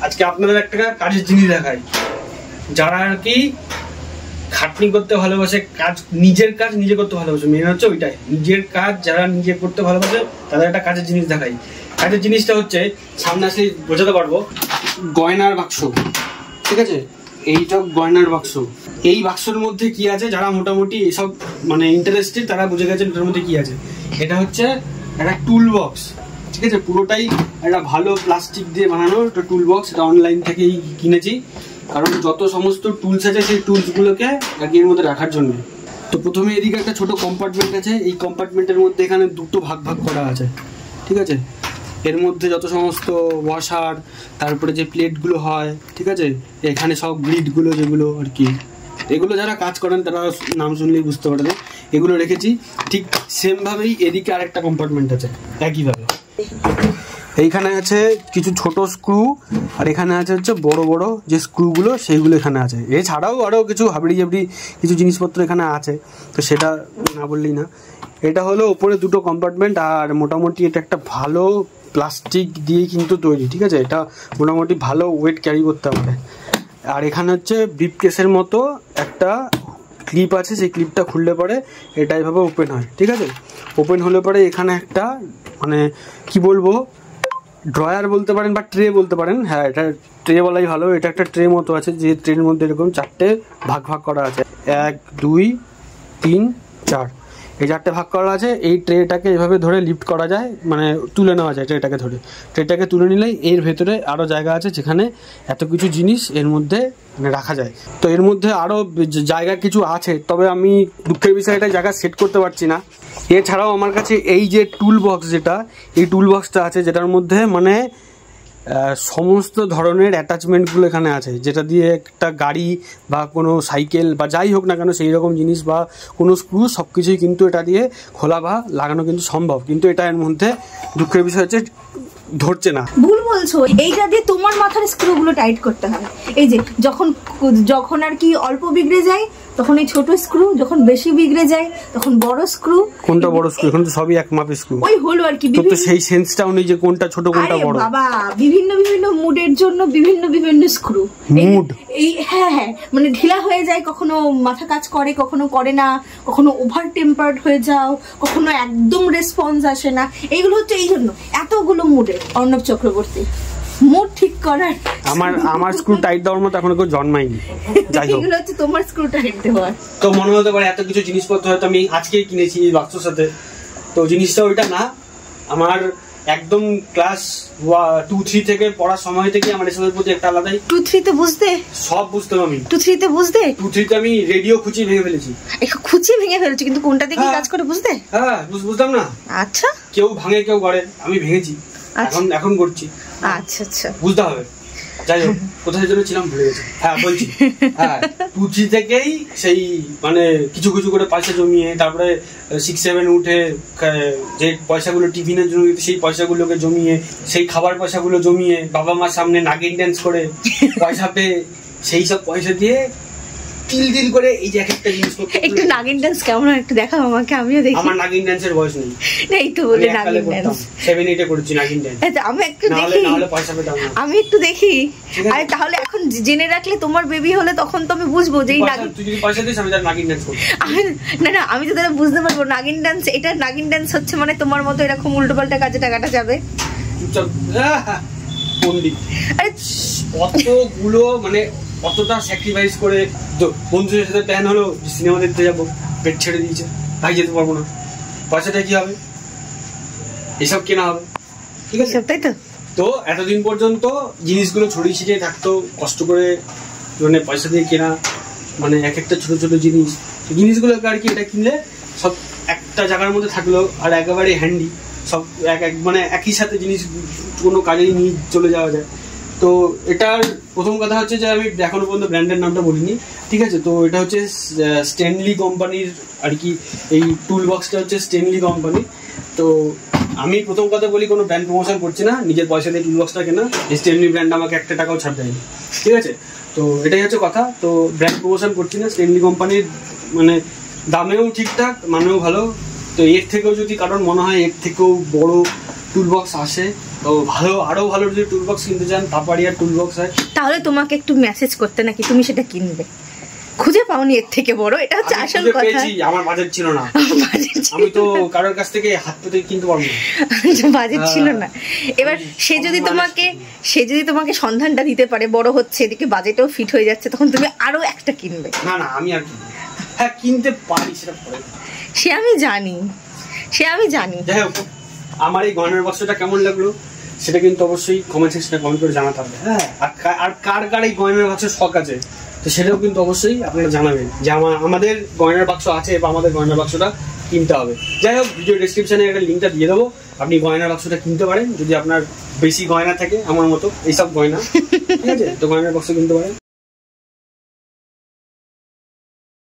আজকে আপনাদের একটা কাজের জিনিস দেখাই, যারা আর কি খাটনি করতে ভালোবাসে, নিজের কাজ নিজে করতে ভালোবাসে, মেন হচ্ছে ওইটাই, নিজের কাজ যারা নিজে করতে ভালোবাসে তাদের একটা কাজের জিনিস দেখাই। কাজের জিনিসটা হচ্ছে সামনে আসলে বোঝাতে পারবো, গয়নার বাক্স। ঠিক আছে, এইটা গয়নার বাক্স। এই বাক্সের মধ্যে কি আছে, যারা মোটামুটি এসব মানে ইন্টারেস্টেড তারা বুঝে গেছেন এটার মধ্যে কি আছে। এটা হচ্ছে একটা টুল বক্স। ঠিক আছে, পুরোটাই একটা ভালো প্লাস্টিক দিয়ে বানানো একটা টুল বক্স। এটা অনলাইন থেকেই কিনেছি, কারণ যত সমস্ত টুলস আছে সেই টুলসগুলোকে এর মধ্যে রাখার জন্য। তো প্রথমে এদিকে একটা ছোট কম্পার্টমেন্ট আছে, এই কম্পার্টমেন্টের মধ্যে এখানে দুটো ভাগ ভাগ করা আছে। ঠিক আছে, এর মধ্যে যত সমস্ত ওয়াশার, তারপরে যে প্লেটগুলো হয়, ঠিক আছে, এখানে সব গ্রিডগুলো যেগুলো আর কি, এগুলো যারা কাজ করেন তারা নাম শুনলেই বুঝতে পারবে, এগুলো রেখেছি। ঠিক সেমভাবেই এদিকে আরেকটা কম্পার্টমেন্ট আছে একইভাবে। এইখানে আছে কিছু ছোট স্ক্রু, আর এখানে আছে হচ্ছে বড় বড় যে স্ক্রুগুলো, সেইগুলো এখানে আছে। এছাড়াও আরও কিছু হাবড়ি জাবড়ি কিছু জিনিসপত্র এখানে আছে, তো সেটা না বললেই না। এটা হলো ওপরে দুটো কম্পার্টমেন্ট, আর মোটামুটি এটা একটা ভালো প্লাস্টিক দিয়ে কিন্তু তৈরি। ঠিক আছে, এটা মোটামুটি ভালো ওয়েট ক্যারি করতে পারে। আর এখানে হচ্ছে ব্রিফকেসের মতো একটা ক্লিপ আছে, সেই ক্লিপটা খুললে পরে এটা এভাবে ওপেন হয়। ঠিক আছে, ওপেন হলে পরে এখানে একটা মানে কি বলবো, ড্রয়ার বলতে পারেন বা ট্রে বলতে পারেন। হ্যাঁ, এটা ট্রে বলাই ভালো। এটা একটা ট্রে মতো আছে, যে ট্রের মধ্যে এরকম চারটে ভাগ ভাগ করা আছে, 1 2 3 4, এই চারটে ভাগ করা আছে। এই ট্রেটাকে এভাবে ধরে লিফট করা যায়, মানে তুলে নেওয়া যায়। ট্রেটাকে ধরে ট্রেটাকে তুলে নিলেই এর ভেতরে আরও জায়গা আছে, যেখানে এত কিছু জিনিস এর মধ্যে মানে রাখা যায়। তো এর মধ্যে আরও জায়গা কিছু আছে, তবে আমি দুঃখের বিষয়ে এটা জায়গা সেট করতে পারছি না। এছাড়াও আমার কাছে এই যে টুল বক্স, যেটা এই টুল বক্সটা আছে, যেটার মধ্যে মানে সমস্ত ধরনের অ্যাটাচমেন্টগুলো এখানে আছে, যেটা দিয়ে একটা গাড়ি বা কোনো সাইকেল বা যাই হোক না কেন সেই রকম জিনিস বা কোনো স্ক্রু সব কিছুই কিন্তু এটা দিয়ে খোলা বা লাগানো কিন্তু সম্ভব। কিন্তু এটা এর মধ্যে দুঃখের বিষয় হচ্ছে ধরছে না। ভুল বলছো, এইটা দিয়ে তোমার মাথার স্ক্রুগুলো টাইট করতে হবে। এই যে যখন আর কি অল্প বিগড়ে যায় তখন এই ছোট স্ক্রু, যখন বেশি বিগড়ে যায় তখন বড় স্ক্রু। কোনটা বড় স্ক্রু? এখন তো সবই এক মাপের স্ক্রু। ওই হলো আর কি, তো সেই সেন্সটাও নেই যে কোনটা ছোট কোনটা বড়। বাবা, বিভিন্ন বিভিন্ন মুডের জন্য বিভিন্ন বিভিন্ন স্ক্রু। মুড এই হ্যাঁ, মানে ঢিলা হয়ে যায়, কখনো মাথা কাজ করে, কখনো করে না, কখনো ওভার টেম্পার্ড হয়ে যাও, কখনো একদম রেসপন্স আসে না। এইগুলো হচ্ছে এই জন্য এতগুলো মুডের। অর্ণব চক্রবর্তী, মুড ঠিক করার আমার স্ক্রু টাইট দেওয়ার মতো এখনো কেউ জন্মায়নি। যাই হোক, এগুলো হচ্ছে তোমার স্ক্রু টাইট দেওয়ার। তো মনে হতে পারে এত কিছু জিনিসপত্র হয়তো আমি আজকেই কিনেছি এই বাক্সর সাথে, তো জিনিসটা ওইটা না। আমার একদম ক্লাস 2-3 থেকে পড়ার সময় থেকে আমার এসবের প্রতি একটা আলাদাই। 2-3 তে বুঝতে সব বুঝতাম আমি। 2-3 তে বুঝতে 2-3 তে আমি রেডিও খুঁচিয়ে ভেঙে ফেলেছি। খুঁচিয়ে ভেঙে ফেলেছি, কিন্তু কোনটা দিয়ে কি কাজ করে বুঝতে? হ্যাঁ, বুঝতাম না। আচ্ছা, কেউ ভাঙে কেউ গড়ে, আমি ভেঙেছি, এখন করছি। আচ্ছা আচ্ছা, বুঝতে হবে। যাই হোক, কোথায় যেন ছিলাম ভুলে গেছি। হ্যাঁ বলছি, হ্যাঁ 2-3 থেকেই সেই মানে কিছু কিছু করে পয়সা জমিয়ে, তারপরে 6-7 উঠে যে পয়সাগুলো টিফিনের জন্য সেই পয়সাগুলোকে জমিয়ে, সেই খাবার পয়সাগুলো জমিয়ে, বাবা মার সামনে নাগিন ড্যান্স করে পয়সা পেয়ে, সেই সব পয়সা দিয়ে তিল করে এই যে একটা জিনিস। একটু নাগিন ডান্স কেমন একটু দেখাও আমাকে, আমিও দেখি। আমার নাগিন ডান্সের বয়স নেই। এই তো বলে নাগিন ডান্স 7-8 এ করেছি নাগিন ডান্স। আচ্ছা, আমি একটু দেখি, নাহলে পয়সা পেতাম না। আমি একটু দেখি। আরে তাহলে এখন জেনে রাখলে, তোমার বেবি হলে তখন তো আমি বুঝবো যে এই নাগিন, তুই যদি পয়সা দিস আমি তার নাগিন ডান্স করব। না, আমি তো তাহলে বুঝতে পারবো নাগিন ডান্স। এটা নাগিন ডান্স হচ্ছে মানে তোমার মতো এরকম উল্টোপাল্টা কাজে টাকাটা যাবে। চুপচাপ পন্ডিত। আরে কতগুলো মানে কতটা স্যাক্রিফাইস করে বন্ধুদের সাথে প্ল্যান হলো সিনেমা দেখতে যাবো, পেট ছেড়ে দিয়েছে, ভাই যেতে পারবো না, পয়সাটা কি হবে, এসব কেনা হবে। ঠিক আছে, তাই তো। তো এতদিন পর্যন্ত জিনিসগুলো ছড়িয়ে ছিটিয়ে থাকতো, কষ্ট করে মানে পয়সা দিয়ে কেনা, মানে এক একটা ছোট ছোট জিনিসগুলোকে আর কি এটা কিনলে সব একটা জায়গার মধ্যে থাকলো, আর একেবারে হ্যান্ডি সব মানে একই সাথে জিনিস কোনো কাজেই নিয়ে চলে যাওয়া যায়। তো এটার প্রথম কথা হচ্ছে যে আমি এখনো পর্যন্ত ব্র্যান্ডের নামটা বলিনি। ঠিক আছে, তো এটা হচ্ছে স্ট্যানলি কোম্পানির আর কি, এই টুল বক্সটা হচ্ছে স্ট্যানলি কোম্পানি। তো আমি প্রথম কথা বলি, কোনো ব্র্যান্ড প্রমোশন করছি না, নিজের পয়সা দিয়ে টুল বক্সটা কেনা। স্ট্যানলি ব্র্যান্ড আমাকে 1 টাকাও ছাড় দেয়নি। ঠিক আছে, তো এটাই হচ্ছে কথা। তো ব্র্যান্ড প্রমোশন করছি না, স্ট্যানলি কোম্পানির মানে দামেও ঠিকঠাক, মানেও ভালো। তো এর থেকেও যদি কারণ মনে হয় এর থেকেও বড় টুল বক্স আসে তো আরো ভালো যদি টুল বক্স কিনতে চান তাপাড়িয়ার টুল বক্স হয়, তাহলে তোমাকে একটু মেসেজ করতে নাকি তুমি সেটা কিনবে, খুঁজে পাওনি এর থেকে বড়, এটা হচ্ছে আসল কথা। আমার বাজেট ছিল না, আমি তো কারোর কাছ থেকে হাত পেতে কিনতে পারবো না, বাজেট ছিল না। এবার সে যদি তোমাকে সন্ধানটা দিতে পারে বড় হচ্ছে, এদিকে বাজেটও ফিট হয়ে যাচ্ছে, তখন তুমি আরো একটা কিনবে। না না আমি আর হ্যাঁ কিনতে পারি, সেটা পরে। সে আমি জানি। যাই হোক, আমার এই গয়নার বক্সটা কেমন লাগলো সেটা কিন্তু অবশ্যই কমেন্ট সেকশনে কমেন্ট করে জানাতে হবে। হ্যাঁ, আর কার এই গয়নার বাক্সের শখ আছে, তো সেটাও কিন্তু অবশ্যই আপনারা জানাবেন যে আমাদের গয়নার বাক্স আছে বা আমাদের গয়নার বাক্সটা কিনতে হবে। যাই হোক, ভিডিও ডেসক্রিপশনে একটা লিঙ্কটা দিয়ে দেবো, আপনি গয়নার বাক্সটা কিনতে পারেন যদি আপনার বেশি গয়না থাকে আমার মতো এইসব গয়না, ঠিক আছে, তো গয়নার বাক্স কিনতে পারেন।